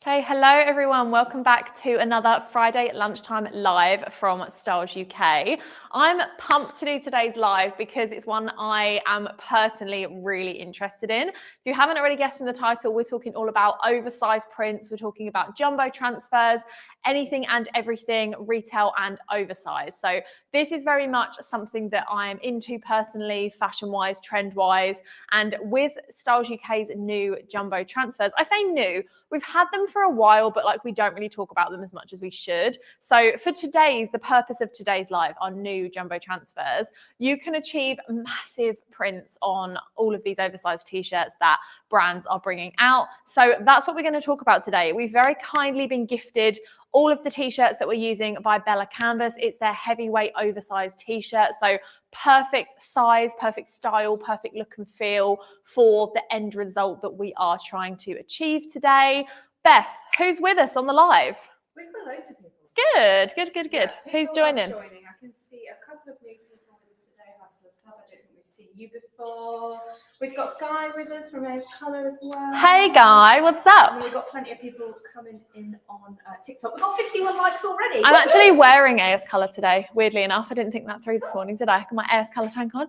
Okay, hello everyone. Welcome back to another Friday lunchtime live from Styles UK. I'm pumped to do today's live because it's one I am personally really interested in. If you haven't already guessed from the title, we're talking all about oversized prints. We're talking about jumbo transfers, anything and everything retail and oversized. So this is very much something that I am into personally, fashion-wise, trend-wise, and with Styles UK's new jumbo transfers. I say new, we've had them for a while, but like we don't really talk about them as much as we should. So for the purpose of today's live, our new jumbo transfers, you can achieve massive prints on all of these oversized t-shirts that brands are bringing out. So that's what we're going to talk about today. We've very kindly been gifted all of the t-shirts that we're using by Bella Canvas. It's their heavyweight oversized t-shirt. So perfect size, perfect style, perfect look and feel for the end result that we are trying to achieve today. Beth, who's with us on the live? We've got loads of people. Good. Yeah, Who's joining? I can see a couple of new people with us today. Hustlers Club. I don't think we've seen you before. We've got Guy with us from AS Colour as well. Hey Guy, what's up? And we've got plenty of people coming in on TikTok. We've got 51 likes already. I'm actually wearing AS Colour today, weirdly enough. I didn't think that through this morning, did I? I got my AS Colour tank on.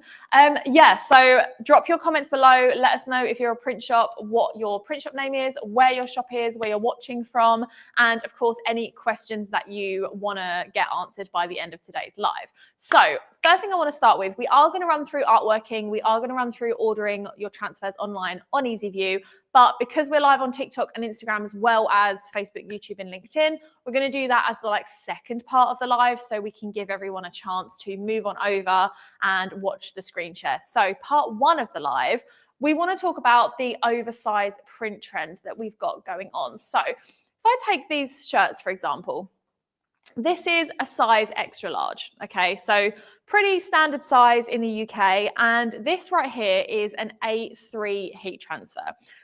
Yeah, so drop your comments below. Let us know if you're a print shop, what your print shop name is, where your shop is, where you're watching from, and of course, any questions that you want to get answered by the end of today's live. So first thing I want to start with, we are going to run through artworking. We are going to run through ordering your transfers online on EasyView. But because we're live on TikTok and Instagram as well as Facebook, YouTube, and LinkedIn, we're going to do that as the second part of the live so we can give everyone a chance to move on over and watch the screen share. So part one of the live, we want to talk about the oversized print trend that we've got going on. So if I take these shirts, for example, this is a size extra large, okay? So pretty standard size in the UK. And this right here is an A3 heat transfer.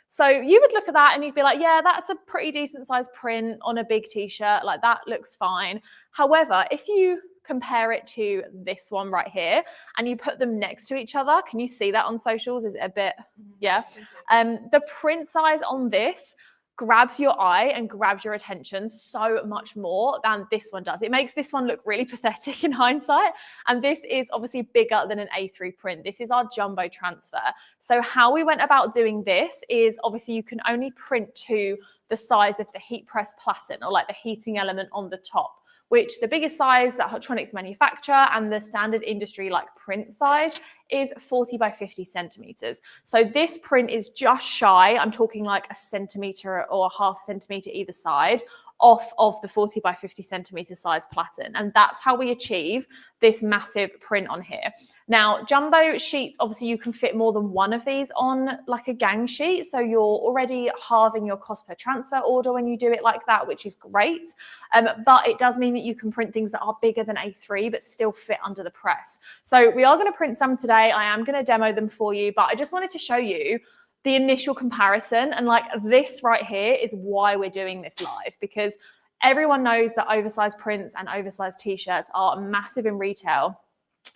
So you would look at that and you'd be like, yeah, that's a pretty decent size print on a big t-shirt. Like that looks fine. However, if you compare it to this one right here and you put them next to each other, can you see that on socials? Is it a bit, yeah? The print size on this grabs your eye and grabs your attention so much more than this one does. It makes this one look really pathetic in hindsight. And this is obviously bigger than an A3 print. This is our jumbo transfer. So how we went about doing this is obviously you can only print to the size of the heat press platen or like the heating element on the top, which the biggest size that Hotronics manufacture and the standard industry like print size is 40 by 50 centimeters. So this print is just shy, I'm talking like a centimeter or a half centimeter either side off of the 40 by 50 centimeter size platen. And that's how we achieve this massive print on here. Now, jumbo sheets, obviously you can fit more than one of these on like a gang sheet. So you're already halving your cost per transfer order when you do it like that, which is great. But it does mean that you can print things that are bigger than A3, but still fit under the press. So we are going to print some today. I am going to demo them for you, but I just wanted to show you the initial comparison. And like this right here is why we're doing this live, because everyone knows that oversized prints and oversized t-shirts are massive in retail.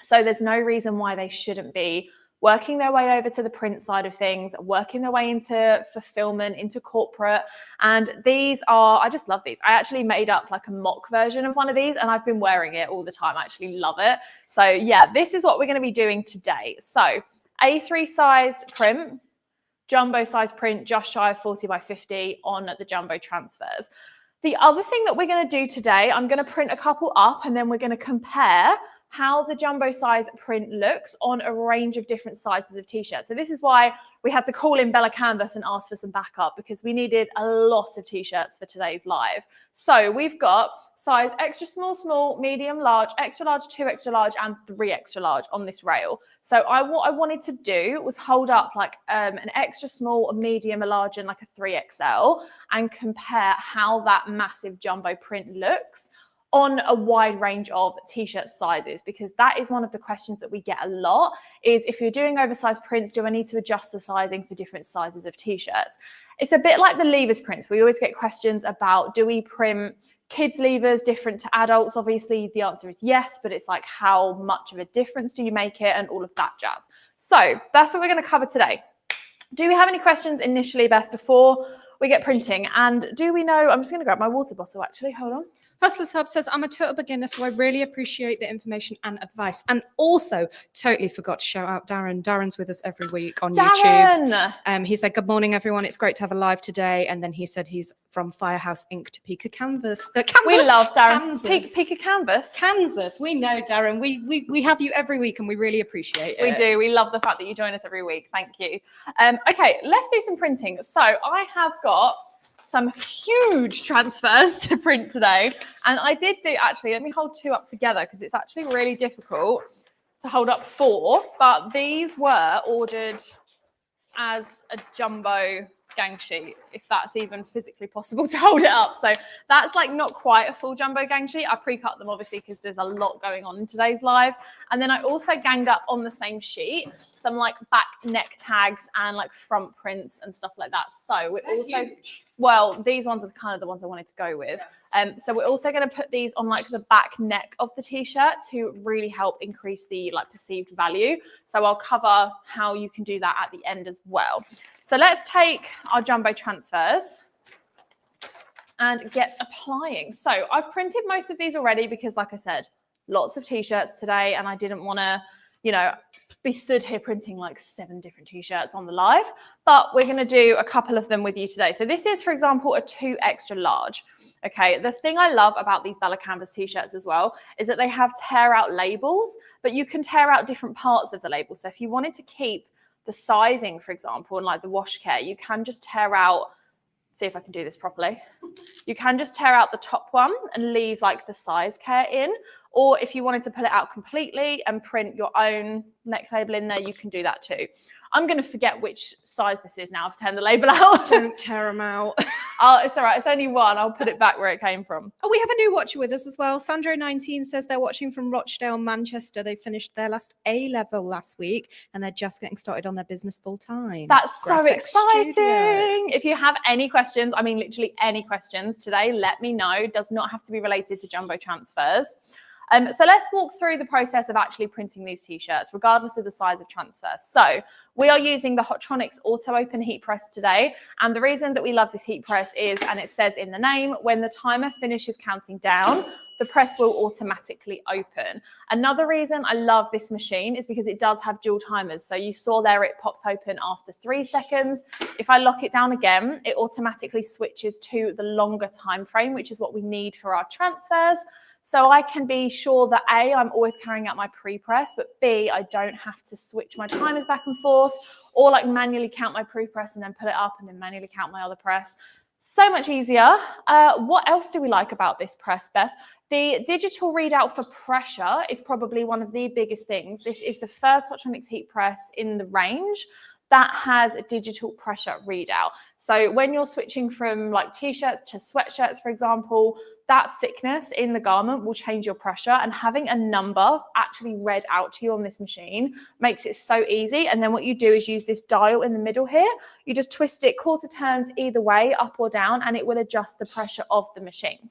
So there's no reason why they shouldn't be working their way over to the print side of things, working their way into fulfillment, into corporate. And these are, I just love these. I actually made up like a mock version of one of these and I've been wearing it all the time. I actually love it. So yeah, this is what we're going to be doing today. So A3 sized print, jumbo size print, just shy of 40 by 50 on the jumbo transfers. The other thing that we're going to do today, I'm going to print a couple up and then we're going to compare how the jumbo size print looks on a range of different sizes of t-shirts. So this is why we had to call in Bella Canvas and ask for some backup, because we needed a lot of t-shirts for today's live. So we've got size extra small, small, medium, large, extra large, 2 extra large, and 3 extra large on this rail. So what I wanted to do was hold up like an extra small, a medium, a large, and like a 3XL and compare how that massive jumbo print looks on a wide range of t-shirt sizes, because that is one of the questions that we get a lot is, if you're doing oversized prints, do I need to adjust the sizing for different sizes of t-shirts? It's a bit like the levers prints. We always get questions about, do we print kids levers different to adults? Obviously the answer is yes, but it's like, how much of a difference do you make it and all of that jazz. So that's what we're going to cover today. Do we have any questions initially, Beth, before we get printing. And do we know, I'm just going to grab my water bottle actually, hold on. Hustlers Hub says, I'm a total beginner, so I really appreciate the information and advice. And also, totally forgot to shout out Darren. Darren's with us every week on YouTube. He said, good morning, everyone. It's great to have a live today. And then he said he's from Firehouse Ink to Pika Canvas. We love Darren. Pika Canvas. Kansas. We know, Darren. We have you every week and we really appreciate it. We do. We love the fact that you join us every week. Thank you. Okay, let's do some printing. So I have got some huge transfers to print today. And I did do, actually, let me hold 2 up together because it's actually really difficult to hold up 4. But these were ordered as a jumbo gang sheet, if that's even physically possible to hold it up. So that's like not quite a full jumbo gang sheet. I pre-cut them obviously because there's a lot going on in today's live. And then I also ganged up on the same sheet some like back neck tags and like front prints and stuff like that. So we're also huge. Well, these ones are kind of the ones I wanted to go with. So we're also going to put these on like the back neck of the t-shirt to really help increase the like perceived value. So I'll cover how you can do that at the end as well. So let's take our jumbo transfers and get applying. So I've printed most of these already because, like I said, lots of t-shirts today and I didn't want to, you know, be stood here printing like 7 different t-shirts on the live, but we're going to do a couple of them with you today. So this is, for example, a 2 extra large. Okay, the thing I love about these Bella Canvas t-shirts as well is that they have tear out labels, but you can tear out different parts of the label. So if you wanted to keep the sizing, for example, and like the wash care, you can just tear out, see if I can do this properly. You can just tear out the top one and leave like the size care in. Or if you wanted to pull it out completely and print your own neck label in there, you can do that too. I'm going to forget which size this is now. I've turned the label out. Don't tear them out. It's all right. It's only one. I'll put it back where it came from. Oh, we have a new watcher with us as well. Sandro19 says they're watching from Rochdale, Manchester. They finished their last A-level last week and they're just getting started on their business full time. That's so Graphic exciting. studio. If you have any questions, I mean, literally any questions today, let me know. It does not have to be related to jumbo transfers. So let's walk through the process of actually printing these t-shirts, regardless of the size of transfer. So we are using the Hotronics Auto Open Heat Press today. And the reason that we love this heat press is, and it says in the name, when the timer finishes counting down, the press will automatically open. Another reason I love this machine is because it does have dual timers. So you saw there it popped open after 3 seconds. If I lock it down again, it automatically switches to the longer time frame, which is what we need for our transfers. So I can be sure that A, I'm always carrying out my pre-press, but B, I don't have to switch my timers back and forth or like manually count my pre-press and then put it up and then manually count my other press. So much easier. What else do we like about this press, Beth? The digital readout for pressure is probably one of the biggest things. This is the first Hotronics heat press in the range that has a digital pressure readout. So when you're switching from like t-shirts to sweatshirts, for example, that thickness in the garment will change your pressure, and having a number actually read out to you on this machine makes it so easy. And then what you do is use this dial in the middle here. You just twist it quarter turns either way, up or down, and it will adjust the pressure of the machine.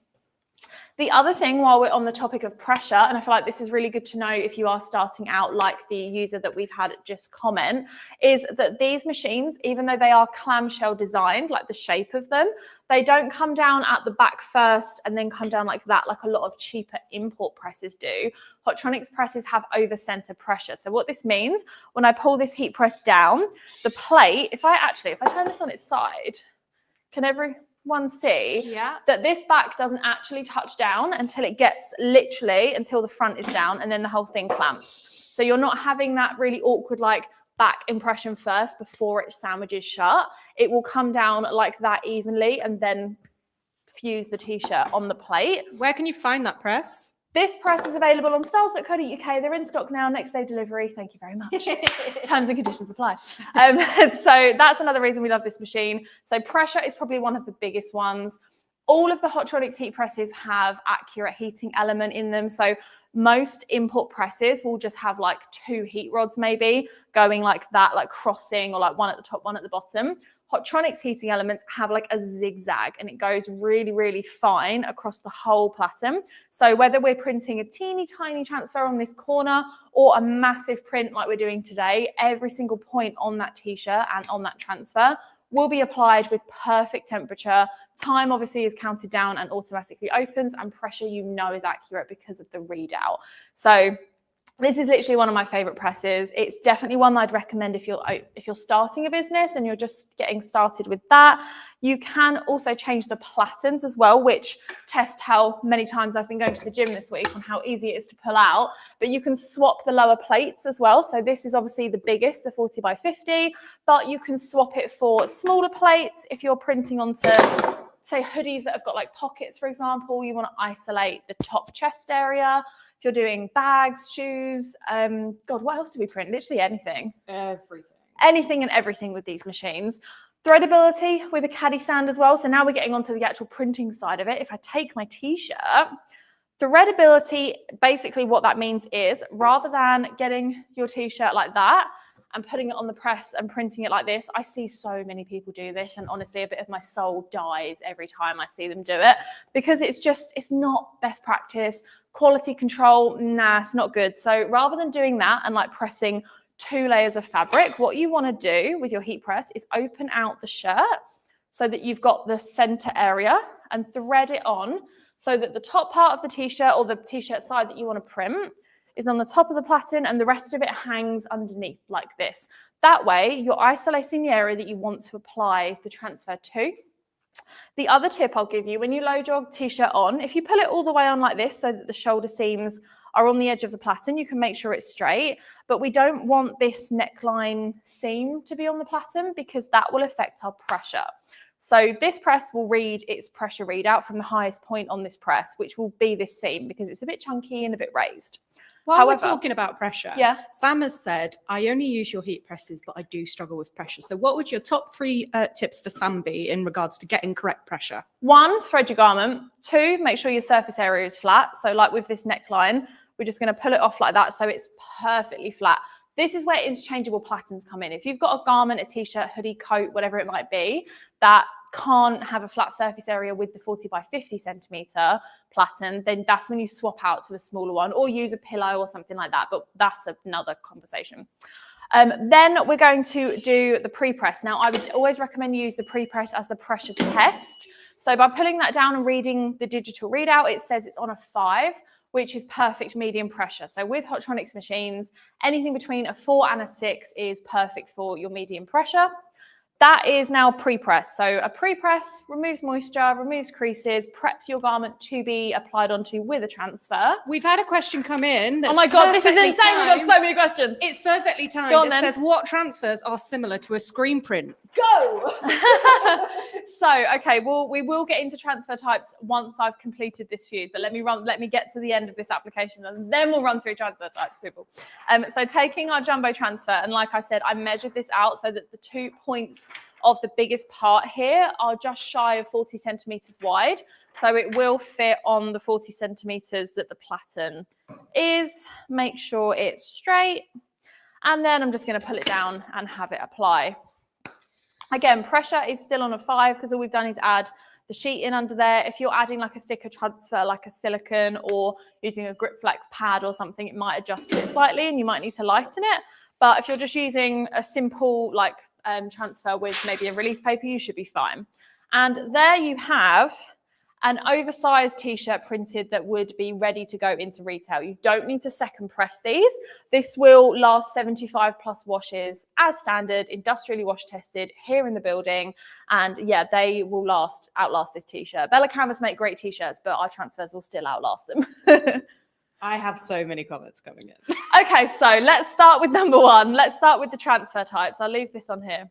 The other thing, while we're on the topic of pressure, and I feel like this is really good to know if you are starting out like the user that we've had just comment, is that these machines, even though they are clamshell designed, like the shape of them, they don't come down at the back first and then come down like that, like a lot of cheaper import presses do. Hotronics presses have over-center pressure. So what this means, when I pull this heat press down, the plate, if I turn this on its side, can everyone see that this back doesn't actually touch down until it gets literally until the front is down, and then the whole thing clamps. So you're not having that really awkward like back impression first before it sandwiches shut. It will come down like that evenly and then fuse the t-shirt on the plate. Where can you find that press? This press is available on styles.co.uk. They're in stock now, next day delivery. Thank you very much. Terms and conditions apply. So that's another reason we love this machine. So pressure is probably one of the biggest ones. All of the Hotronics heat presses have accurate heating element in them. So most import presses will just have like 2 heat rods maybe going like that, like crossing, or like one at the top, one at the bottom. Hotronics heating elements have like a zigzag, and it goes really, really fine across the whole platen. So whether we're printing a teeny tiny transfer on this corner or a massive print like we're doing today, every single point on that t-shirt and on that transfer will be applied with perfect temperature. Time obviously is counted down and automatically opens, and pressure is accurate because of the readout. So this is literally one of my favorite presses. It's definitely one that I'd recommend if you're starting a business and you're just getting started with that. You can also change the platens as well, which test how many times I've been going to the gym this week on how easy it is to pull out. But you can swap the lower plates as well. So this is obviously the biggest, the 40 by 50, but you can swap it for smaller plates if you're printing onto, say, hoodies that have got like pockets, for example. You want to isolate the top chest area. If you're doing bags, shoes, God, what else do we print? Literally anything. Everything. Anything and everything with these machines. Threadability with a caddy sand as well. So now we're getting onto the actual printing side of it. If I take my t-shirt, threadability, basically what that means is rather than getting your t-shirt like that and putting it on the press and printing it like this, I see so many people do this, and honestly a bit of my soul dies every time I see them do it, because it's not best practice. Quality control, nah, it's not good. So rather than doing that and like pressing 2 layers of fabric, what you want to do with your heat press is open out the shirt so that you've got the center area and thread it on so that the top part of the t-shirt, or the t-shirt side that you want to print, is on the top of the platen and the rest of it hangs underneath like this. That way you're isolating the area that you want to apply the transfer to. The other tip I'll give you, when you load your t-shirt on, if you pull it all the way on like this so that the shoulder seams are on the edge of the platen, you can make sure it's straight, but we don't want this neckline seam to be on the platen because that will affect our pressure. So this press will read its pressure readout from the highest point on this press, which will be this seam because it's a bit chunky and a bit raised. While we're talking about pressure, yeah. Sam has said, I only use your heat presses, but I do struggle with pressure. So what would your top 3 tips for Sam be in regards to getting correct pressure? 1, thread your garment. 2, make sure your surface area is flat. So like with this neckline, we're just going to pull it off like that so it's perfectly flat. This is where interchangeable platens come in. If you've got a garment, a t-shirt, hoodie, coat, whatever it might be, that can't have a flat surface area with the 40 by 50 centimeter platen, then that's when you swap out to a smaller one or use a pillow or something like that. But that's another conversation. Then we're going to do the pre-press. Now, I would always recommend you use the pre-press as the pressure test. So by pulling that down and reading the digital readout, it says it's on a 5, which is perfect medium pressure. So with Hotronix machines, anything between a 4 and a 6 is perfect for your medium pressure. That is now pre-press. So a pre-press removes moisture, removes creases, preps your garment to be applied onto with a transfer. We've had a question come in. Oh my God, this is insane. We've got so many questions. It's perfectly timed. Go on, it then. says, what transfers are similar to a screen print? Go! So, okay, well, we will get into transfer types once I've completed this fuse, but let me get to the end of this application and then we'll run through transfer types, people. So taking our jumbo transfer, and like I said, I measured this out so that the 2 points of the biggest part here are just shy of 40 centimeters wide. So it will fit on the 40 centimeters that the platen is. Make sure it's straight. And then I'm just going to pull it down and have it apply. Again, pressure is still on a 5 because all we've done is add the sheet in under there. If you're adding like a thicker transfer, like a silicone, or using a grip flex pad or something, it might adjust it slightly and you might need to lighten it. But if you're just using a simple like transfer with maybe a release paper, you should be fine. And there you have an oversized t-shirt printed that would be ready to go into retail. You don't need to second press these. This will last 75 plus washes as standard, industrially wash tested here in the building. And yeah, they will outlast this t-shirt. Bella Canvas make great t-shirts, but our transfers will still outlast them. I have so many comments coming in. Okay, so let's start with number 1. Let's start with the transfer types. I'll leave this on here.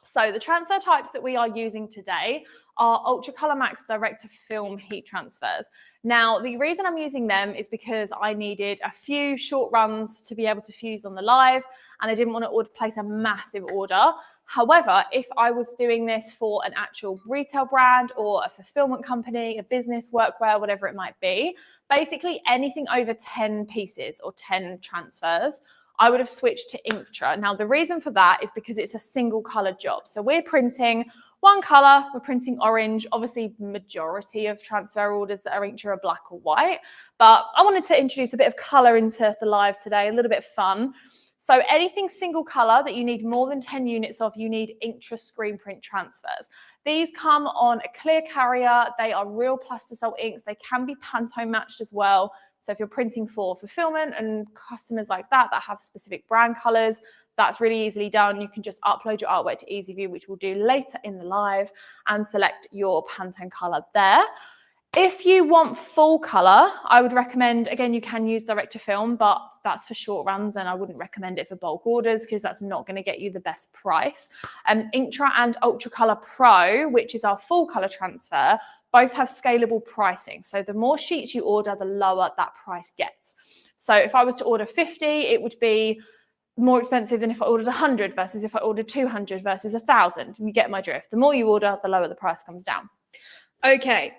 So the transfer types that we are using today are Ultra Color Max direct to film heat transfers. Now, the reason I'm using them is because I needed a few short runs to be able to fuse on the live, and I didn't want to place a massive order. However, if I was doing this for an actual retail brand or a fulfillment company, a business, workwear, whatever it might be, basically anything over 10 pieces or 10 transfers, I would have switched to Inktra. Now, the reason for that is because it's a single color job. So we're printing one color, we're printing orange. Obviously, majority of transfer orders that are Inktra are black or white, but I wanted to introduce a bit of color into the live today, a little bit of fun. So anything single color that you need more than 10 units of, you need Inktra screen print transfers. These come on a clear carrier. They are real plastisol inks. They can be Pantone matched as well. So if you're printing for fulfillment and customers like that have specific brand colors, that's really easily done. You can just upload your artwork to EasyView, which we'll do later in the live, and select your Pantone color there. If you want full color, I would recommend, again, you can use direct to film, but that's for short runs and I wouldn't recommend it for bulk orders because that's not going to get you the best price. Inktra and Ultra Color Pro, which is our full color transfer, both have scalable pricing. So the more sheets you order, the lower that price gets. So if I was to order 50, it would be more expensive than if I ordered 100 versus if I ordered 200 versus 1,000. You get my drift. The more you order, the lower the price comes down. Okay.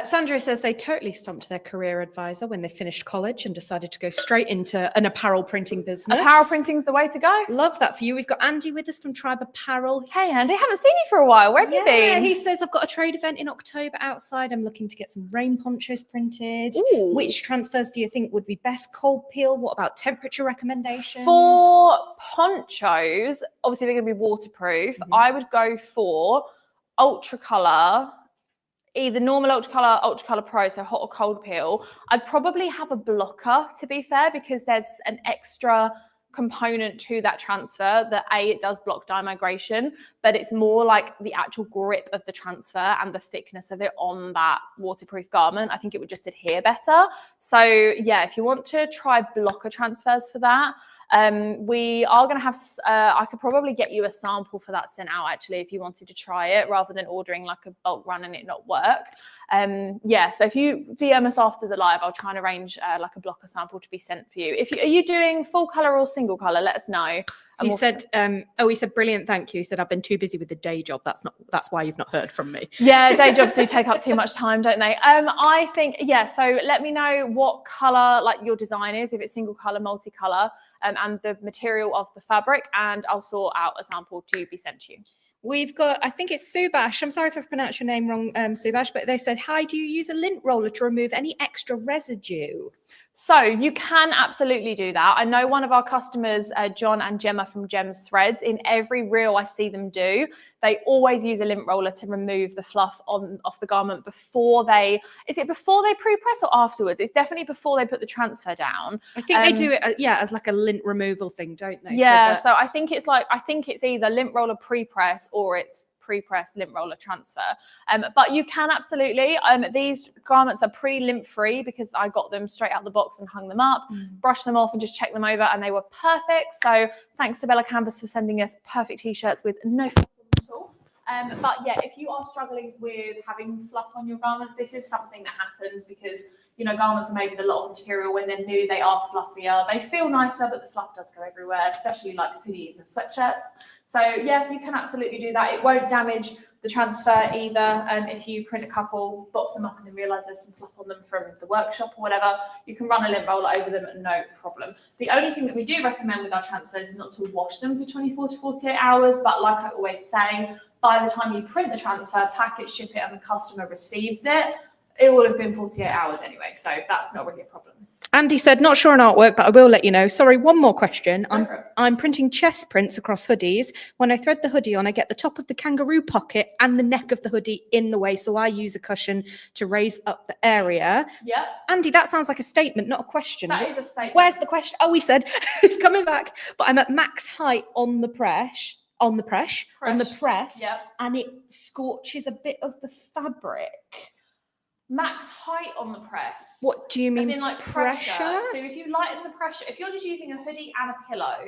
Sandra says they totally stumped their career advisor when they finished college and decided to go straight into an apparel printing business. Apparel printing is the way to go. Love that for you. We've got Andy with us from Tribe Apparel. Hey, Andy, haven't seen you for a while. Where have you been? He says, I've got a trade event in October outside. I'm looking to get some rain ponchos printed. Ooh. Which transfers do you think would be best? Cold peel? What about temperature recommendations? For ponchos, obviously they're going to be waterproof. I would go for Ultra Color, either normal Ultra Color Pro, so hot or cold peel. I'd probably have a blocker, to be fair, because there's an extra component to that transfer that it does block dye migration, but it's more like the actual grip of the transfer and the thickness of it on that waterproof garment. I think it would just adhere better. So yeah, if you want to try blocker transfers for that, we are going to have, I could probably get you a sample for that sent out actually, if you wanted to try it rather than ordering like a bulk run and it not work. Yeah, so if you DM us after the live, I'll try and arrange like a blocker sample to be sent for you. Are you doing full color or single color? Let us know. He said, he said, brilliant, thank you. He said, I've been too busy with the day job. That's why you've not heard from me. Yeah, day jobs do take up too much time, don't they? I think, yeah, so let me know what color like your design is, if it's single color, multicolor, and the material of the fabric, and I'll sort out a sample to be sent to you. We've got, I think it's Subash. I'm sorry if I've pronounced your name wrong, Subash, but they said, hi, do you use a lint roller to remove any extra residue? So you can absolutely do that. I know one of our customers, John and Gemma from Gem's Threads, in every reel I see them do, they always use a lint roller to remove the fluff off the garment before they, is it before they pre-press or afterwards? It's definitely before they put the transfer down. I think they do it, yeah, as like a lint removal thing, don't they? Yeah, so I think it's either lint roller pre-press or it's pre-press lint roller transfer, but you can absolutely, these garments are pretty lint free because I got them straight out the box and hung them up, brushed them off and just checked them over and they were perfect. So thanks to Bella Canvas for sending us perfect t-shirts with no fluff at all. But yeah, if you are struggling with having fluff on your garments, this is something that happens because, you know, garments are made with a lot of material. When they're new, they are fluffier. They feel nicer, but the fluff does go everywhere, especially like hoodies and sweatshirts. So yeah, you can absolutely do that. It won't damage the transfer either. If you print a couple, box them up and then realise there's some fluff on them from the workshop or whatever, you can run a lint roller over them, no problem. The only thing that we do recommend with our transfers is not to wash them for 24 to 48 hours. But like I always say, by the time you print the transfer, pack it, ship it, and the customer receives it, it will have been 48 hours anyway. So that's not really a problem. Andy said, not sure on artwork, but I will let you know. Sorry, one more question. I'm printing chest prints across hoodies. When I thread the hoodie on, I get the top of the kangaroo pocket and the neck of the hoodie in the way. So I use a cushion to raise up the area. Yeah. Andy, that sounds like a statement, not a question. That is a statement. Where's the question? Oh, he said, it's coming back. But I'm at max height on the press, Yep. and it scorches a bit of the fabric. Max height on the press. What do you mean? As in like pressure. So if you lighten the pressure, if you're just using a hoodie and a pillow,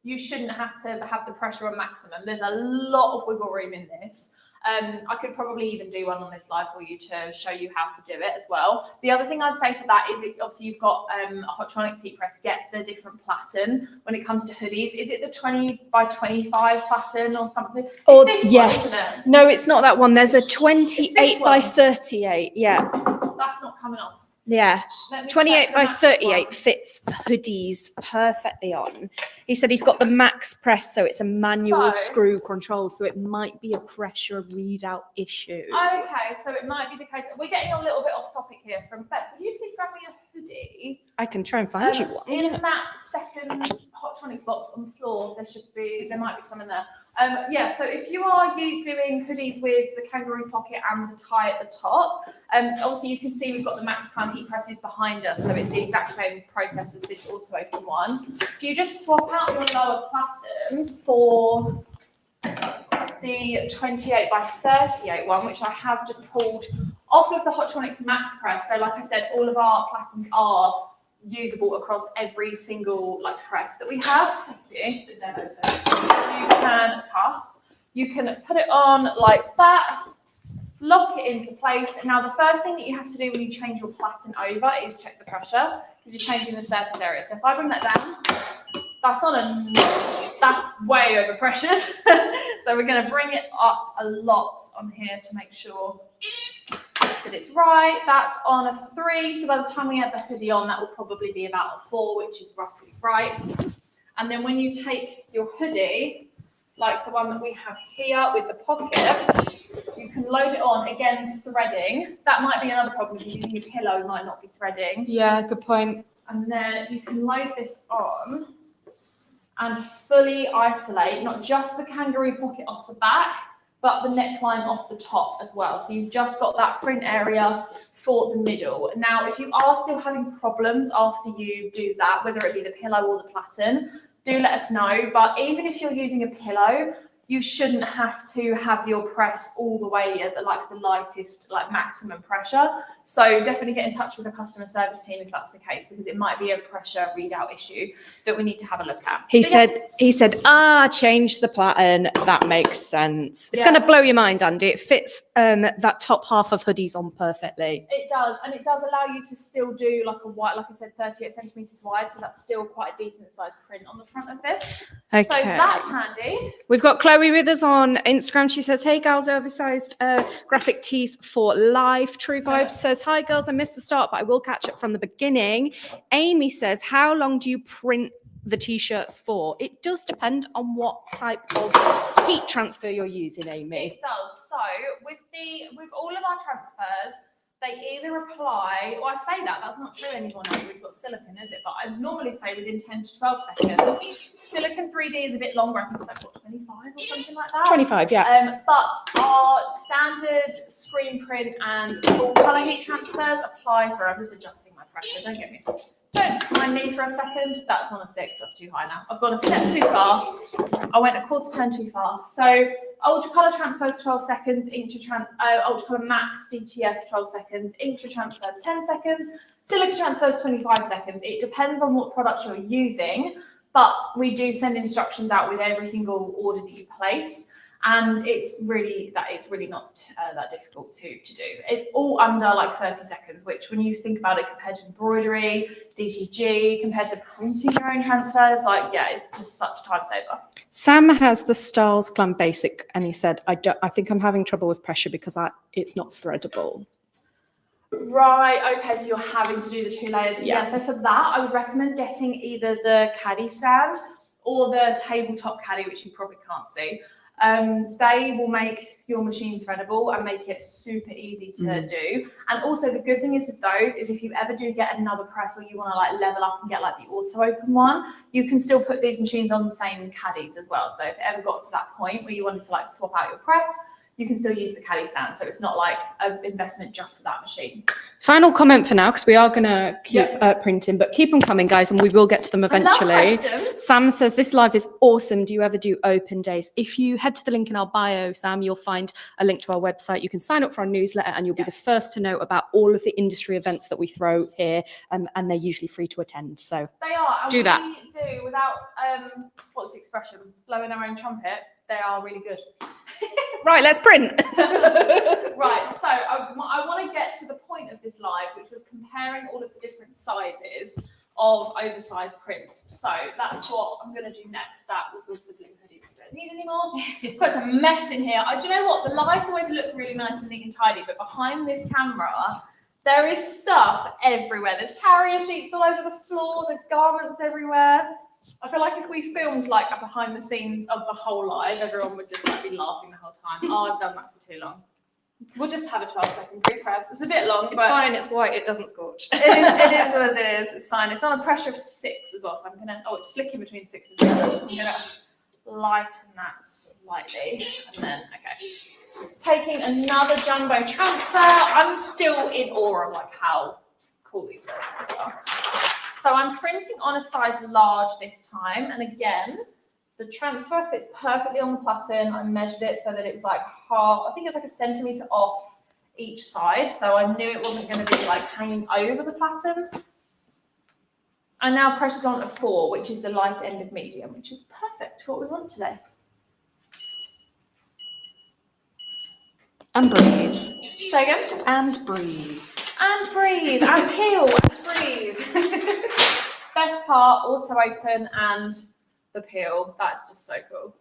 you shouldn't have to have the pressure on maximum. There's a lot of wiggle room in this. I could probably even do one on this live for you to show you how to do it as well. The other thing I'd say for that is, obviously you've got a Hotronics heat press, get the different pattern when it comes to hoodies. Is it the 20 by 25 pattern or something? Oh, it's this yes. one, isn't it? No, it's not that one. There's a 28 by 38. Yeah. That's not coming off. Yeah. Let me 28 check by the max 38 one. fits hoodies perfectly on. He said he's got the max press, so it's a manual So- screw control, so it might be a pressure readout issue. Okay, so it might be the case. We're getting a little bit off topic here from Beth. Would you please grab me a hoodie? I can try and find you one. In Yeah. that second Hottronics box on the floor, there might be some in there. Yeah, so if you are doing hoodies with the kangaroo pocket and the tie at the top, obviously you can see we've got the max time heat presses behind us, so it's the exact same process as this auto open one. If you just swap out your lower platen for the 28 by 38 one, which I have just pulled off of the Hottronics Max Press. So like I said, all of our platens are usable across every single press that we have. You can put it on like that, lock it into place. Now the first thing that you have to do when you change your platen over is check the pressure, because you're changing the surface area. So if I bring that down, that's way over pressured. So we're going to bring it up a lot on here to make sure that it's right. That's on a 3, so by the time we have the hoodie on, that will probably be about a 4, which is roughly right. And then when you take your hoodie, like the one that we have here with the pocket, you can load it on, again threading. That might be another problem, because using your pillow might not be threading. Yeah, good point. And then you can load this on and fully isolate not just the kangaroo pocket off the back, but the neckline off the top as well. So you've just got that print area for the middle. Now, if you are still having problems after you do that, whether it be the pillow or the platen, do let us know. But even if you're using a pillow, you shouldn't have to have your press all the way at the lightest, maximum pressure. So definitely get in touch with the customer service team if that's the case, because it might be a pressure readout issue that we need to have a look at. He said, change the platen. That makes sense. It's going to blow your mind, Andy. It fits that top half of hoodies on perfectly. It does, and it does allow you to still do a wide, like I said, 38 centimeters wide. So that's still quite a decent sized print on the front of this. Okay. So that's handy. We've got Chloe with us on Instagram. She says, hey girls, oversized graphic tees for life. True Vibes says, hi girls, I missed the start, but I will catch up from the beginning. Amy says, how long do you print the t-shirts for? It does depend on what type of heat transfer you're using, Amy. It does. So with all of our transfers, they either apply, or I say that's not true anymore now, we've got silicone, is it? But I normally say within 10 to 12 seconds. Silicone 3D is a bit longer, I think it's 25 or something like that. 25, yeah. But our standard screen print and full colour heat transfers apply. Sorry, I'm just adjusting my pressure, don't mind me for a second. That's on a 6, that's too high now. I've gone a step too far. I went a quarter turn too far. So ultra colour transfers 12 seconds, ultra colour max DTF 12 seconds, intra transfers 10 seconds, silica transfers 25 seconds. It depends on what product you're using, but we do send instructions out with every single order that you place. And it's really not that difficult to do. It's all under 30 seconds, which when you think about it compared to embroidery, DTG, compared to printing your own transfers, it's just such a time saver. Sam has the Styles Glam Basic, and he said, I think I'm having trouble with pressure because it's not threadable. Right, okay, so you're having to do the 2 layers. Yeah, so for that, I would recommend getting either the caddy stand or the tabletop caddy, which you probably can't see. They will make your machine threadable and make it super easy to do. And also the good thing is with those is if you ever do get another press or you want to level up and get the auto open one, you can still put these machines on the same caddies as well. So if it ever got to that point where you wanted to swap out your press, you can still use the caddy stand. So it's not an investment just for that machine. Final comment for now, because we are going to keep printing, but keep them coming, guys, and we will get to them eventually. Sam says, this live is awesome. Do you ever do open days? If you head to the link in our bio, Sam, you'll find a link to our website. You can sign up for our newsletter and you'll be the first to know about all of the industry events that we throw here, and they're usually free to attend. So they are. And do that. We do without, what's the expression? Blowing our own trumpet. They are really good. Right, let's print. Right, so I want to get to the point of this live, which was comparing all of the different sizes of oversized prints. So that's what I'm going to do next. That was with the blue hoodie we don't need anymore. Got some mess in here. Do you know what? The lives always look really nice and neat and tidy, but behind this camera, There is stuff everywhere. There's carrier sheets all over the floor. There's garments everywhere. I feel like if we filmed like a behind the scenes of the whole live, everyone would just like be laughing the whole time. Oh, I've done that for too long. We'll just have a 12-second pre-press. It's a bit long, It's but fine. It's white. It doesn't scorch. it is what it is. It's fine. It's on a pressure of 6 as well, so I'm gonna. Oh, it's flicking between 6 and 7. I'm gonna lighten that slightly, and then okay. Taking another jumbo transfer. I'm still in awe of like how cool these look as well. So I'm printing on a size large this time, and again, the transfer fits perfectly on the pattern. I measured it so that it was like half, I think it's like a centimetre off each side. So I knew it wasn't going to be like hanging over the pattern. And now pressure's on at 4, which is the light end of medium, which is perfect for what we want today. And breathe. Say again? And breathe. And breathe, and peel, and breathe. Best part, auto open and the peel. That's just so cool.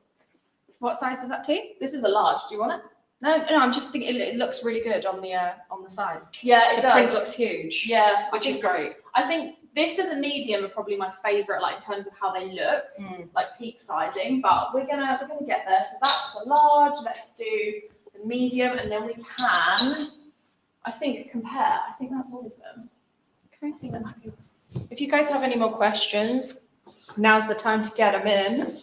What size is that tee? This is a large. Do you want it? No, I'm just thinking it looks really good on the size. Yeah, it The print does. looks huge. Yeah, Which is great. I think this and the medium are probably my favourite, like in terms of how they look, like peak sizing. But we're gonna get there. So that's the large. Let's do the medium, and then we can, I think, compare. I think that's all of them. Okay. I think that might be. If you guys have any more questions, now's the time to get them in.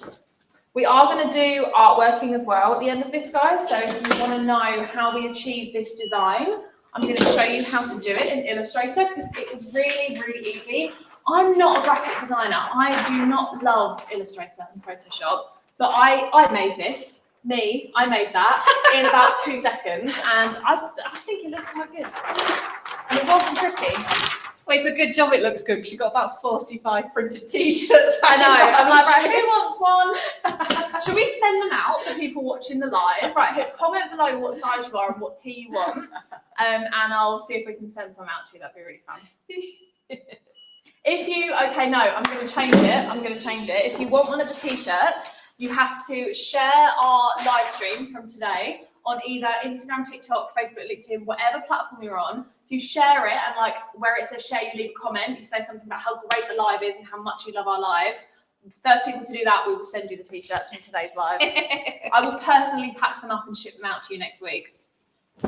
We are going to do artworking as well at the end of this, guys. So if you want to know how we achieve this design, I'm going to show you how to do it in Illustrator because it was really, really easy. I'm not a graphic designer. I do not love Illustrator and Photoshop, but I made this. I made that in about 2 seconds, and I think it looks quite good. And it wasn't tricky. Well, it's a good job it looks good because you've got about 45 printed T-shirts. I know. I'm like, right, who wants one? Should we send them out to people watching the live? Right, comment below what size you are and what tee you want, and I'll see if we can send some out to you. That'd be really fun. If you, okay, no, I'm going to change it. If you want one of the T-shirts, you have to share our live stream from today on either Instagram, TikTok, Facebook, LinkedIn, whatever platform you're on. If you share it and like where it says share, you leave a comment, you say something about how great the live is and how much you love our lives. First people to do that, we will send you the T-shirts from today's live. I will personally pack them up and ship them out to you next week.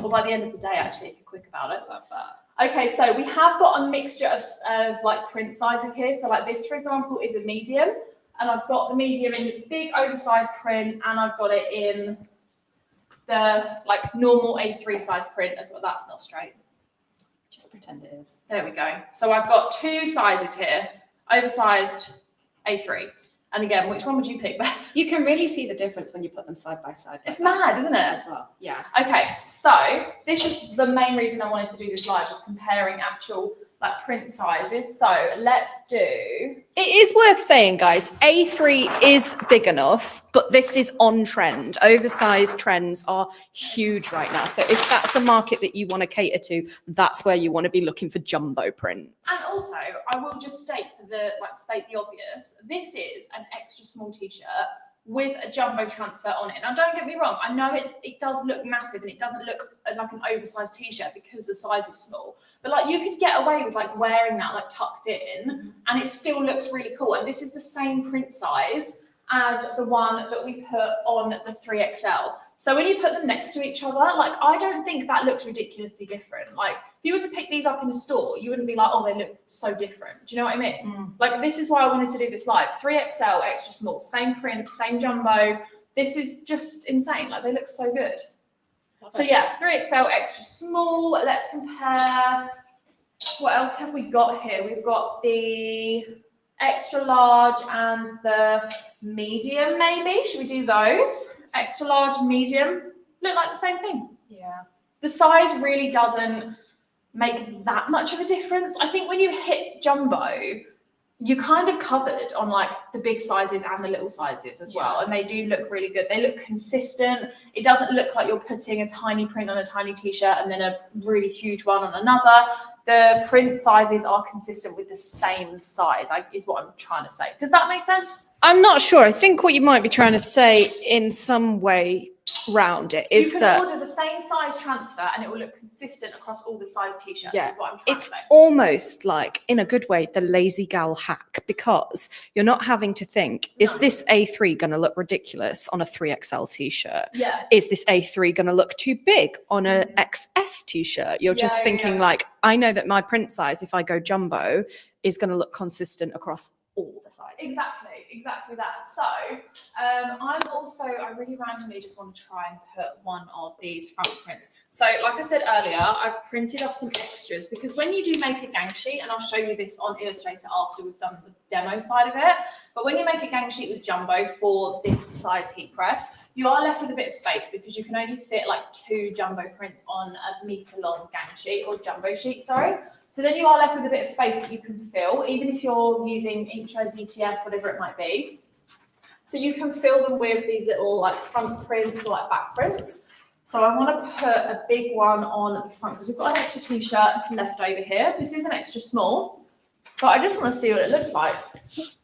Or by the end of the day, actually, if you're quick about it. Love that. Okay, so we have got a mixture of like print sizes here. So like this, for example, is a medium. And I've got the medium in the big oversized print, and I've got it in the like normal A3 size print as well. That's not straight. Just pretend it is. There we go. So I've got 2 sizes here, oversized A3. And again, which one would you pick, Beth? You can really see the difference when you put them side by side. It's mad, isn't it? As well. Yeah. Okay, so this is the main reason I wanted to do this live, is comparing actual like print sizes. So let's do. It is worth saying, guys, A3 is big enough, but this is on trend. Oversized trends are huge right now. So if that's a market that you want to cater to, that's where you want to be looking for jumbo prints. And also, I will just state state the obvious. This is an extra small T-shirt with a jumbo transfer on it. Now, don't get me wrong. I know it does look massive and it doesn't look like an oversized T-shirt because the size is small. But like you could get away with like wearing that like tucked in, and it still looks really cool. And this is the same print size as the one that we put on the 3XL. So when you put them next to each other, like I don't think that looks ridiculously different. Like if you were to pick these up in a store, you wouldn't be like, oh, they look so different. Do you know what I mean? Like this is why I wanted to do this live. 3XL, extra small, same print, same jumbo. This is just insane. Like they look so good. So yeah, 3XL, extra small. Let's compare. What else have we got here? We've got the extra large and the medium maybe. Should we do those? Extra large and medium look like the same thing. Yeah. The size really doesn't make that much of a difference. I think when you hit jumbo, you're kind of covered on like the big sizes and the little sizes as well. And they do look really good. They look consistent. It doesn't look like you're putting a tiny print on a tiny T-shirt and then a really huge one on another. The print sizes are consistent with the same size, is what I'm trying to say. Does that make sense? I'm not sure. I think what you might be trying to say in some way round it is you can that order the same size transfer and it will look consistent across all the size T-shirts. Yeah. Is what I'm trying It's to say. almost like, in a good way, the lazy gal hack, because you're not having to think, is No. this A3 going to look ridiculous on a 3XL T-shirt? Yeah. Is this A3 going to look too big on a XS T-shirt? You're just thinking like, I know that my print size, if I go jumbo, is going to look consistent across all the sizes. Exactly that. So I really randomly just want to try and put one of these front prints. So like I said earlier, I've printed off some extras because when you do make a gang sheet, and I'll show you this on Illustrator after we've done the demo side of it, but when you make a gang sheet with jumbo for this size heat press, you are left with a bit of space because you can only fit like 2 jumbo prints on a meter long gang sheet, or jumbo sheet, sorry. So then you are left with a bit of space that you can fill, even if you're using intro, DTF, whatever it might be. So you can fill them with these little like front prints or like back prints. So I want to put a big one on the front because we've got an extra T-shirt left over here. This is an extra small, but I just want to see what it looks like.